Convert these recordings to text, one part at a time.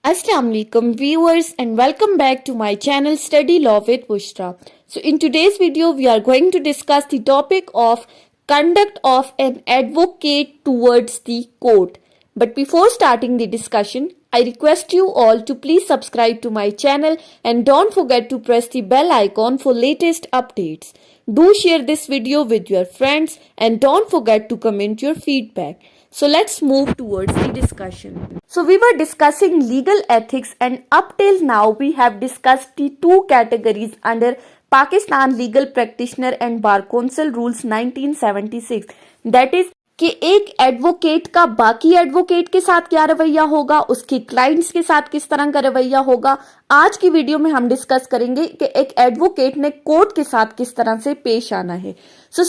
Assalamu alaikum viewers and welcome back to my channel Study Law with Bushra. So in today's video we are going to discuss the topic of conduct of an advocate towards the court. But before starting the discussion, I request you all to please subscribe to my channel and don't forget to press the bell icon for latest updates. Do share this video with your friends and don't forget to comment your feedback. So let's move towards the discussion. So we were discussing legal ethics and up till now we have discussed the two categories under Pakistan Legal Practitioner and Bar Council Rules 1976. That is कि एक advocate का बाकी advocate के साथ क्या रवैया होगा, उसके क्लाइंट्स के साथ किस तरह का रवैया होगा। आज की वीडियो में हम डिस्कस करेंगे कि एक एडवोकेट ने कोर्ट के साथ किस तरह से पेश आना है। So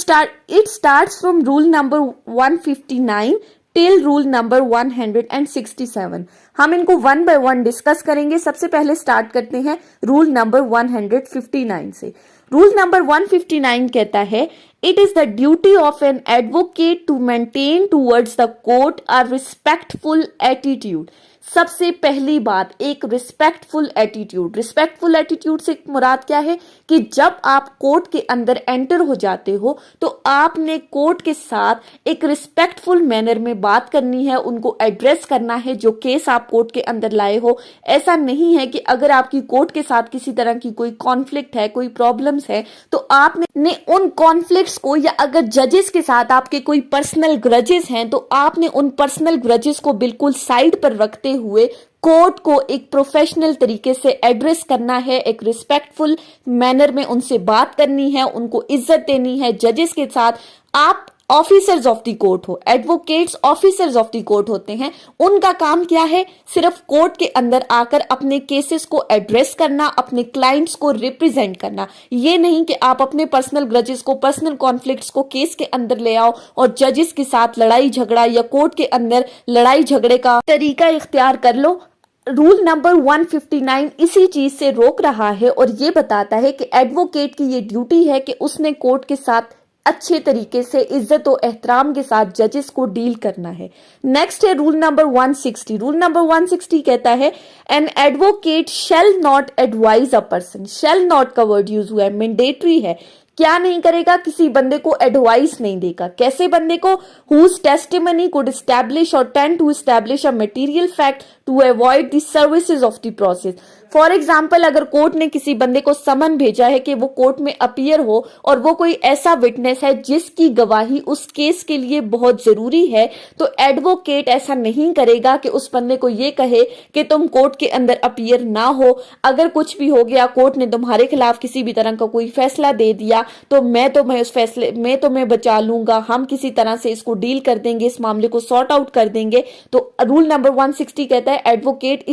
it starts from rule number 159 till rule number 167। हम इनको वन बाय वन डिस्कस करेंगे। सबसे पहले स्टार्ट करते हैं रूल नंबर 159 से। रूल नंबर 159 कहता है, it is the duty of an advocate to maintain towards the court a respectful attitude. सबसे पहली बात, एक रिस्पेक्टफुल एटीट्यूड। रिस्पेक्टफुल एटीट्यूड से मुराद क्या है कि जब आप कोर्ट के अंदर एंटर हो जाते हो तो आपने कोर्ट के साथ एक रिस्पेक्टफुल मैनर में बात करनी है, उनको एड्रेस करना है जो केस आप कोर्ट के अंदर लाए हो। ऐसा नहीं है कि अगर आपकी कोर्ट के साथ किसी तरह की कोई कॉन्फ्लिक्ट है, कोई प्रॉब्लम्स है, तो आपने उन कॉन्फ्लिक्ट्स को, या अगर जजेस के साथ आपके कोई पर्सनल ग्रजेस हैं तो आपने उन पर्सनल ग्रजेस को बिल्कुल साइड पर रखते हुए कोर्ट को एक प्रोफेशनल तरीके से एड्रेस करना है, एक रिस्पेक्टफुल मैनर में उनसे बात करनी है, उनको इज्जत देनी है। जजेस के साथ आप ऑफिसर्स ऑफ द कोर्ट हो, advocates officers of the court होते हैं। उनका काम क्या है? सिर्फ कोर्ट के अंदर आकर अपने केसेस को एड्रेस करना, अपने क्लाइंट्स को रिप्रेजेंट करना। ये नहीं कि आप अपने पर्सनल ग्रजेस को, पर्सनल कॉन्फ्लिक्ट्स को केस के अंदर ले आओ और जजेस के साथ लड़ाई झगड़ा या कोर्ट के अंदर लड़ाई झगड़े का तरीका इख्तियार कर लो। रूल नंबर 159 इसी चीज से रोक रहा है और ये बताता है कि एडवोकेट की ये ड्यूटी है कि उसने कोर्ट के साथ अच्छे तरीके से इज्जत और एहतराम के साथ जजेस को डील करना है। नेक्स्ट है रूल नंबर 160। रूल नंबर 160 कहता है, an advocate shall not advise a person. Shall not का वर्ड यूज हुआ है, मैंडेटरी है। क्या नहीं करेगा? किसी बंदे को एडवाइस नहीं देगा। कैसे बंदे को? हुज टेस्टिमनी कुड एस्टैब्लिश और tend to establish a material fact to avoid the services of the process. For example, अगर कोर्ट ने किसी बंदे को समन भेजा है कि वो कोर्ट में अपीयर हो और वो कोई ऐसा विटनेस है जिसकी गवाही उस केस के लिए बहुत जरूरी है, तो एडवोकेट ऐसा नहीं करेगा कि उस बंदे को ये कहे कि तुम कोर्ट के अंदर अपीयर ना हो। अगर कुछ भी हो गया, कोर्ट ने तुम्हारे खिलाफ किसी भी तरह का कोई फैसला दे दिया, तो मैं उस फैसले में तुम्हें बचा लूंगा, हम किसी तरह से इसको डील कर देंगे, इस मामले को सॉर्ट आउट कर देंगे। तो रूल नंबर 160 कहता है एडवोकेट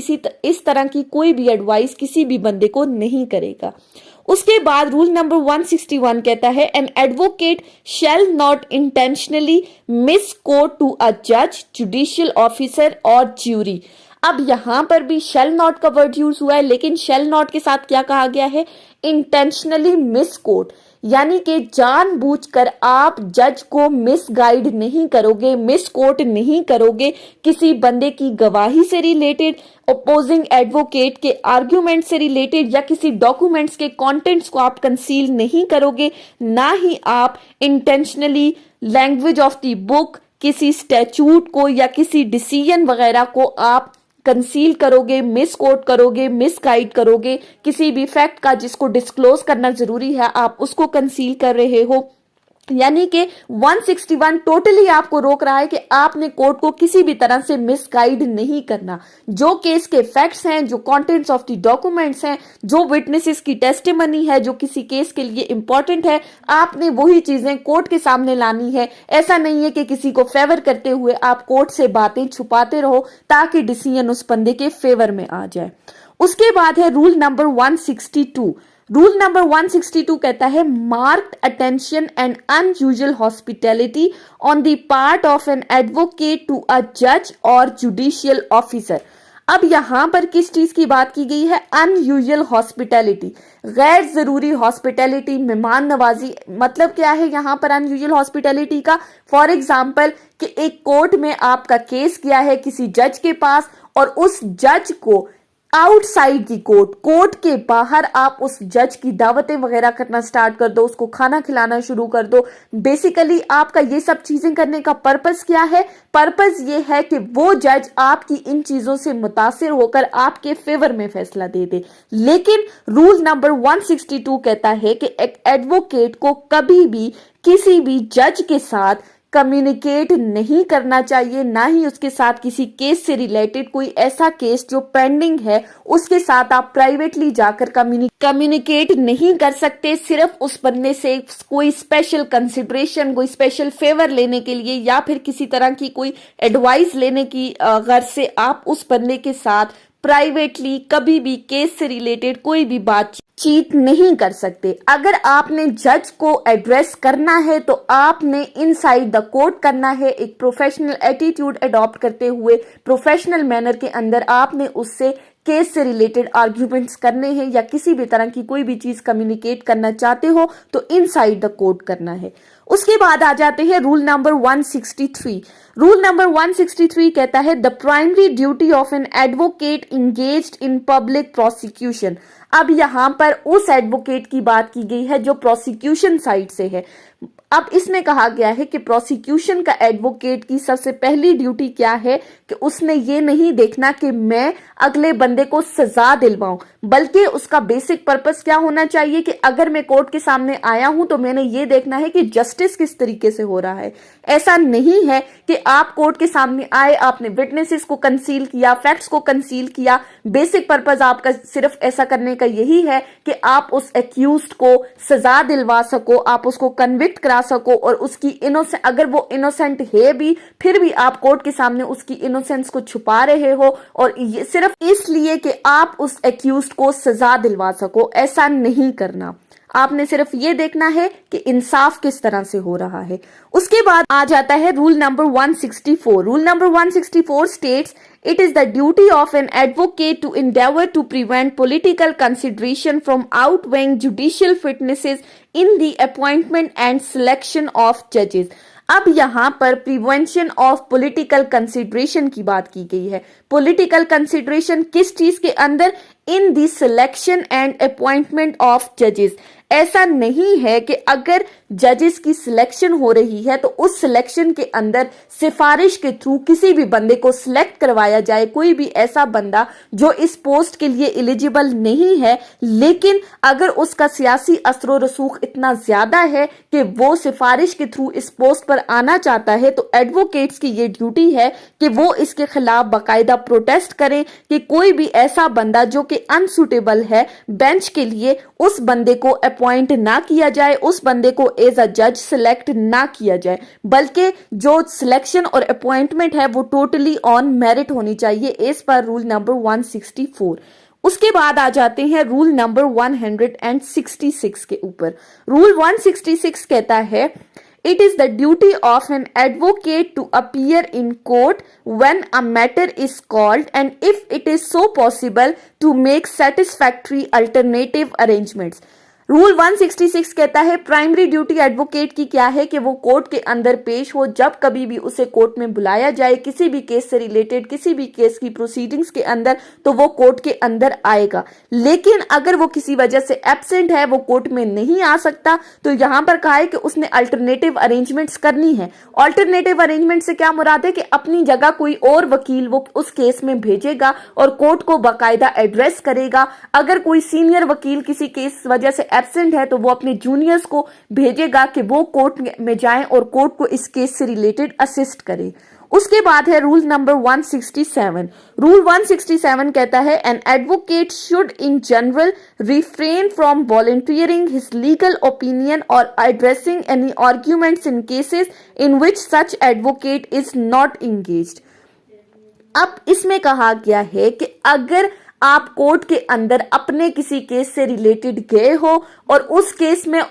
इस तरह की कोई भी एडवाइस किसी भी बंदे को नहीं करेगा। उसके बाद रूल नंबर 161 कहता है, an advocate shall not intentionally misquote to a जज, जुडिशियल ऑफिसर और ज्यूरी। अब यहां पर भी शेल नॉट का वर्ड यूज हुआ है, लेकिन शेल नॉट के साथ क्या कहा गया है? इंटेंशनली मिसकोट, यानी कि जानबूझकर आप जज को मिसगाइड नहीं करोगे, मिसकोट नहीं करोगे। किसी बंदे की गवाही से रिलेटेड, अपोजिंग एडवोकेट के आर्ग्यूमेंट से रिलेटेड या किसी डॉक्यूमेंट्स के कंटेंट्स को आप कंसील नहीं करोगे। ना ही आप intentionally language of the book, किसी स्टैट्यूट को या किसी डिसीजन वगैरह को आप कंसील करोगे, मिसकोट करोगे, मिसगाइड करोगे। किसी भी फैक्ट का जिसको डिस्क्लोज करना जरूरी है, आप उसको कंसील कर रहे हो। यानी कि 161 टोटली आपको रोक रहा है कि आपने कोर्ट को किसी भी तरह से मिसगाइड नहीं करना। जो केस के फैक्ट्स हैं, जो कंटेंट्स ऑफ द डॉक्यूमेंट्स हैं, जो विटनेसेस की टेस्टिमनी है, जो किसी केस के लिए इंपॉर्टेंट है, आपने वही चीजें कोर्ट के सामने लानी है। ऐसा नहीं है कि किसी को फेवर करते हुए आप कोर्ट से बातें छुपाते रहो ताकि डिसीजन उस बंदे के फेवर में आ जाए। उसके बाद है रूल नंबर 162। रूल नंबर 162 कहता है, marked attention and unusual hospitality on the part of an advocate to a जज और जुडिशियल ऑफिसर। अब यहां पर किस चीज की बात की गई है? अनयूजुअल हॉस्पिटैलिटी, गैर जरूरी हॉस्पिटैलिटी, मेहमान नवाजी। मतलब क्या है यहां पर अनयूजुअल हॉस्पिटैलिटी का? फॉर एग्जाम्पल कि एक कोर्ट में आपका केस गया है किसी जज के पास और उस जज को आउटसाइड दी कोर्ट के बाहर आप उस जज की दावतें वगैरह करना स्टार्ट कर दो, उसको खाना खिलाना शुरू कर दो। बेसिकली आपका ये सब चीजें करने का पर्पस क्या है? पर्पस ये है कि वो जज आपकी इन चीजों से मुतासिर होकर आपके फेवर में फैसला दे दे। लेकिन रूल नंबर 162 कहता है कि एक एडवोकेट को कभी भी किसी भी जज के साथ कम्युनिकेट नहीं करना चाहिए, ना ही उसके साथ किसी केस से रिलेटेड कोई ऐसा केस जो पेंडिंग है उसके साथ आप प्राइवेटली जाकर कम्युनिकेट नहीं कर सकते। सिर्फ उस बंदे से कोई स्पेशल कंसिडरेशन, कोई स्पेशल फेवर लेने के लिए या फिर किसी तरह की कोई एडवाइस लेने की गर्ज से आप उस बंदे के साथ प्राइवेटली कभी भी केस से रिलेटेड कोई भी बातचीत नहीं कर सकते। अगर आपने जज को एड्रेस करना है तो आपने इनसाइड द कोर्ट करना है, एक प्रोफेशनल एटीट्यूड अडॉप्ट करते हुए प्रोफेशनल मैनर के अंदर आपने उससे केस से रिलेटेड आर्ग्यूमेंट्स करने हैं या किसी भी तरह की कोई भी चीज कम्युनिकेट करना चाहते हो तो इनसाइड द कोर्ट करना है। उसके बाद आ जाते हैं रूल नंबर 163। रूल नंबर 163 कहता है the primary duty of an advocate engaged in public prosecution. अब यहां पर उस एडवोकेट की बात की गई है जो प्रोसिक्यूशन साइड से है। अब इसमें कहा गया है कि प्रोसिक्यूशन का एडवोकेट की सबसे पहली ड्यूटी क्या है कि उसने ये नहीं देखना कि मैं अगले बंदे को सजा दिलवाऊं, बल्कि उसका बेसिक पर्पस क्या होना चाहिए कि अगर मैं कोर्ट के सामने आया हूं तो मैंने ये देखना है कि जस्टिस किस तरीके से हो रहा है। ऐसा नहीं है कि आप कोर्ट के सामने आए, आपने विटनेसेस को कंसील किया, फैक्ट्स को कंसील किया। बेसिक पर्पस आपका सिर्फ ऐसा करने का यही है कि आप उस एक्यूज्ड को सजा दिलवा सको, आप उसको कन्विक्ट करा सको और उसकी इनोसेंट, अगर वो इनोसेंट है भी फिर भी आप कोर्ट के सामने उसकी इनोसेंस को छुपा रहे हो और ये सिर्फ इसलिए कि आप उस एक्यूज्ड को सजा दिलवा सको। ऐसा नहीं करना, आपने सिर्फ ये देखना है कि इंसाफ किस तरह से हो रहा है। उसके बाद आ जाता है rule number 164। Rule number 164 states it is the duty of an advocate to endeavor to prevent political consideration from outweighing judicial fitnesses in the appointment and selection of judges। अब यहाँ पर प्रिवेंशन ऑफ पॉलिटिकल कंसिडरेशन की बात की गई है। Political consideration किस चीज के अंदर? In the selection and appointment of जजेस। ऐसा नहीं है कि अगर जजेस की सिलेक्शन हो रही है तो उस सिलेक्शन के अंदर सिफारिश के थ्रू किसी भी बंदे को सिलेक्ट करवाया जाए, कोई भी ऐसा बंदा जो इस पोस्ट के लिए एलिजिबल नहीं है, लेकिन अगर उसका सियासी असर रसूख इतना ज्यादा है कि वो सिफारिश के थ्रू इस पोस्ट पर आना चाहता है तो एडवोकेट्स की ये ड्यूटी है कि वो इसके खिलाफ बाकायदा प्रोटेस्ट करें कि कोई भी ऐसा बंदा जो कि अनसुटेबल है बेंच के लिए, उस बंदे को अपॉइंट ना किया जाए, उस बंदे को एज अ जज सिलेक्ट ना किया जाए, बल्कि जो सिलेक्शन और अपॉइंटमेंट है वो टोटली ऑन मेरिट होनी चाहिए एज पर रूल नंबर 164। उसके बाद आ जाते हैं रूल नंबर 166 के ऊपर। रूल 166 कहता है It is the duty of an advocate to appear in court when a matter is called and if it is so possible to make satisfactory alternative arrangements। Rule 166 कहता है primary duty advocate की क्या है कि वो court के अंदर पेश हो जब कभी भी उसे कोर्ट में बुलाया जाए किसी भी केस से रिलेटेड, किसी भी केस की प्रोसीडिंग्स के अंदर, तो वो कोर्ट के अंदर आएगा। लेकिन अगर वो किसी वजह से एब्सेंट है, वो कोर्ट में नहीं आ सकता, तो यहां पर कहा है कि उसने अल्टरनेटिव अरेंजमेंट्स करनी है। अल्टरनेटिव अरेंजमेंट से क्या मुराद है कि अपनी जगह कोई और वकील वो उस केस में भेजेगा और कोर्ट को बाकायदा एड्रेस करेगा। अगर कोई सीनियर वकील किसी केस वजह से एब्सेंट है तो वो अपने जूनियर्स को भेजेगा कि वो कोर्ट में जाएं और कोर्ट को इस केस से रिलेटेड असिस्ट करें। उसके बाद है रूल नंबर 167। रूल 167 कहता है an advocate should in general refrain from volunteering his legal opinion और addressing any arguments in cases in which such advocate is not engaged. अब इसमें कहा गया है कि अगर आप कोर्ट के अंदर अपने किसी केस से रिलेटेड गए हो और उस केस में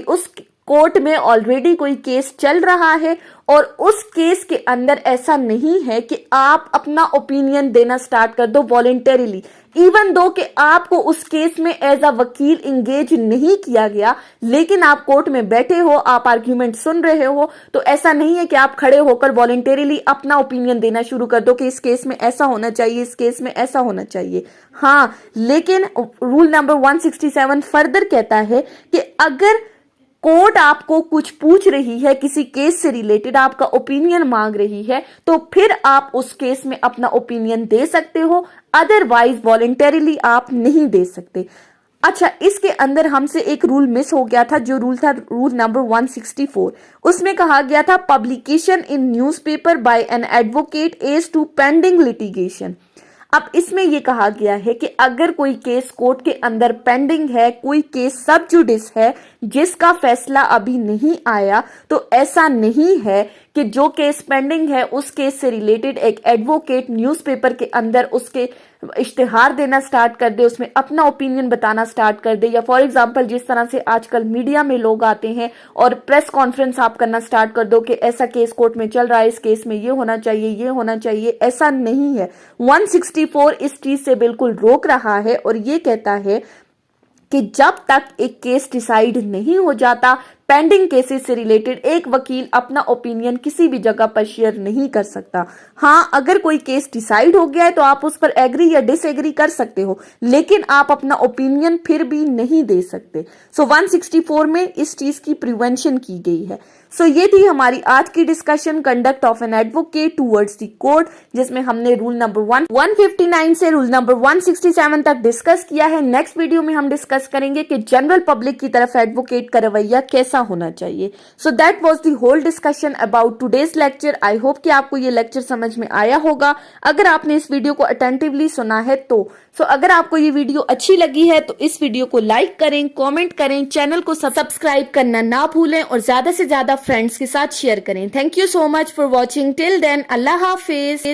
उस कोर्ट में ऑलरेडी कोई केस चल रहा है और उस केस के अंदर ऐसा नहीं है कि आप अपना ओपिनियन देना स्टार्ट कर दो वॉलेंटरीली, इवन दो कि आपको उस केस में एज अ वकील इंगेज नहीं किया गया, लेकिन आप कोर्ट में बैठे हो, आप आर्ग्यूमेंट सुन रहे हो, तो ऐसा नहीं है कि आप खड़े होकर वॉलेंटरीली अपना ओपिनियन देना शुरू कर दो कि इस केस में ऐसा होना चाहिए, इस केस में ऐसा होना चाहिए। हाँ, लेकिन रूल नंबर 167 फर्दर कहता है कि अगर कोर्ट आपको कुछ पूछ रही है, किसी केस से रिलेटेड आपका ओपिनियन मांग रही है, तो फिर आप उस केस में अपना ओपिनियन दे सकते हो, अदरवाइज वॉलेंटरीली आप नहीं दे सकते। अच्छा, इसके अंदर हमसे एक रूल मिस हो गया था, जो रूल था रूल नंबर 164। उसमें कहा गया था publication in newspaper by an advocate as to pending litigation. अब इसमें यह कहा गया है कि अगर कोई केस कोर्ट के अंदर पेंडिंग है, कोई केस सब जुडिस है जिसका फैसला अभी नहीं आया, तो ऐसा नहीं है कि जो केस पेंडिंग है उस केस से रिलेटेड एक एडवोकेट न्यूज़पेपर के अंदर उसके इश्तिहार देना स्टार्ट कर दे, उसमें अपना ओपिनियन बताना स्टार्ट कर दे, या फॉर एग्जांपल जिस तरह से आजकल मीडिया में लोग आते हैं और प्रेस कॉन्फ्रेंस आप करना स्टार्ट कर दो कि ऐसा केस कोर्ट में चल रहा है, इस केस में ये होना चाहिए, ये होना चाहिए। ऐसा नहीं है। 164 इस चीज से बिल्कुल रोक रहा है और ये कहता है कि जब तक एक केस डिसाइड नहीं हो जाता, पेंडिंग केसेस से रिलेटेड एक वकील अपना ओपिनियन किसी भी जगह पर शेयर नहीं कर सकता। हाँ, अगर कोई केस डिसाइड हो गया है तो आप उस पर एग्री या डिसएग्री कर सकते हो, लेकिन आप अपना ओपिनियन फिर भी नहीं दे सकते। सो 164 में इस चीज की प्रिवेंशन की गई है। सो ये थी हमारी आज की discussion, conduct of an advocate towards the court, जिसमें हमने रूल नंबर 159 से रूल नंबर 167 तक डिस्कस किया है। नेक्स्ट वीडियो में हम डिस्कस करेंगे कि जनरल पब्लिक की तरफ एडवोकेट का रवैया कैसा होना चाहिए। So that was the whole discussion about today's lecture. I hope कि आपको ये लेक्चर समझ में आया होगा। अगर आपने इस वीडियो को अटेंटिवली सुना है तो अगर आपको ये वीडियो अच्छी लगी है तो इस वीडियो को लाइक करें, कमेंट करें, चैनल को सब्सक्राइब करना ना भूलें और ज्यादा से ज्यादा फ्रेंड्स के साथ शेयर करें। Thank you so much for watching. Till then, अल्लाह हाफिज।